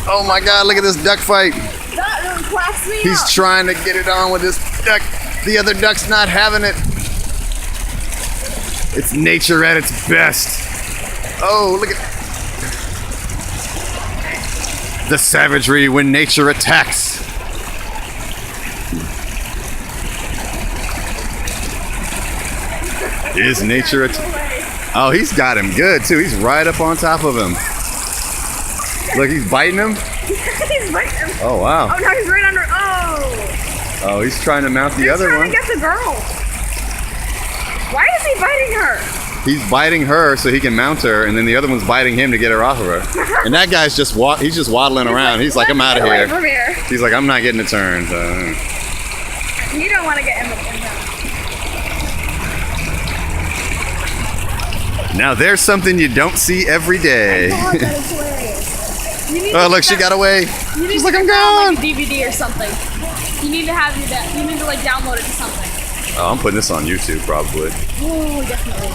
Oh my God, look at this duck fight. That cracks me He's up. trying to get it on with this duck. The other duck's not having it. It's nature at its best. Oh, look at the savagery when nature attacks. Is nature Oh, he's got him good too. He's right up on top of him. Look, he's biting him. He's biting him. Oh, wow. Oh, no, he's right under. Oh, he's trying to mount the other one. He's trying to get the girl. Why is he biting her? He's biting her so he can mount her, and then the other one's biting him to get her off of her. And that guy's just he's just waddling around. He's like, I'm out of Get away here. from here. He's like, I'm not getting a turn. So. You don't want to get in the Now there's something you don't see every day. Oh, that is hilarious. Oh, look, she got away. She's like, I'm gone. gone. Like a DVD or something. You need to have you need to like download it to something. Oh, I'm putting this on YouTube probably. Oh, definitely.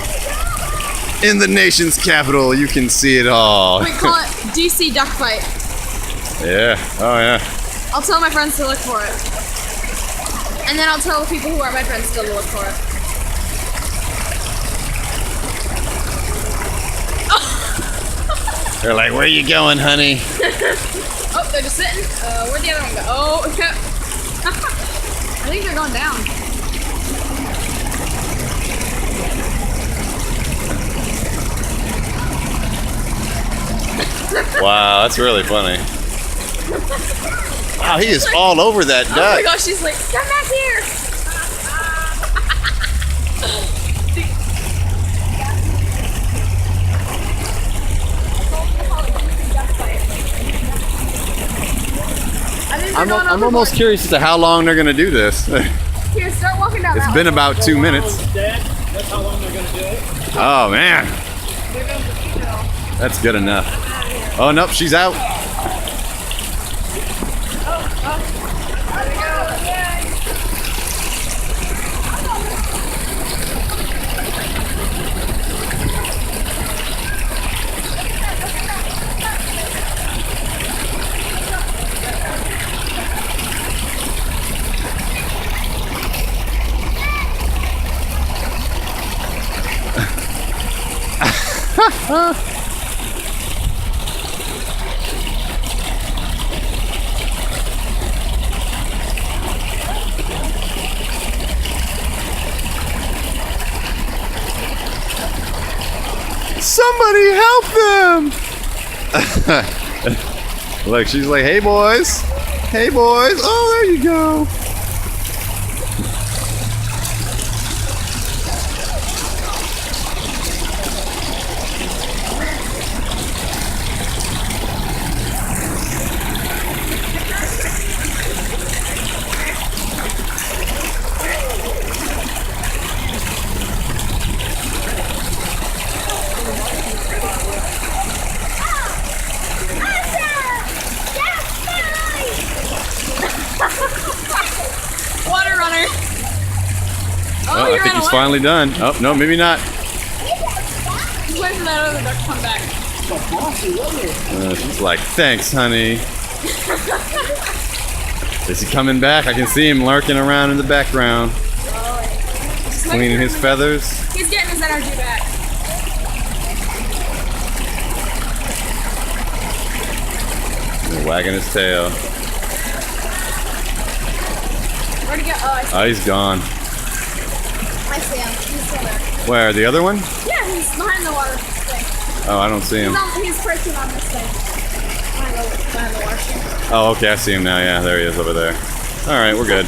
In the nation's capital, you can see it all. We call it DC Duck Fight. Yeah. Oh, yeah. I'll tell my friends to look for it. And then I'll tell the people who are my friends still to look for it. They're like, where you going, honey? Oh, they're just sitting. Where'd the other one go? Oh, I think they're going down. Wow, that's really funny. Wow, he is all over that duck. Oh my gosh, she's like, come back here. I'm almost curious as to how long they're going to do this. Here, start walking down. It's been about 2 minutes. That's how long they're going to do it. Oh, man. That's good enough. Oh, nope, she's out. Somebody help them! Look, she's like, hey boys. Hey boys. Oh, there you go. Water runner. Oh, I think he's finally done. Oh, no, maybe not. He's waiting for that other duck to come back. She's like, thanks, honey. Is he coming back? I can see him lurking around in the background. Cleaning his feathers. He's getting his energy back. And wagging his tail. Where'd he go? Oh, I see. Oh, he's gone. I see him. He's still there. Where? The other one? Yeah, he's behind the water thing. Oh, I don't see him. He's perching on this thing. Behind the water. Oh, okay, I see him now. Yeah, there he is over there. All right, we're good.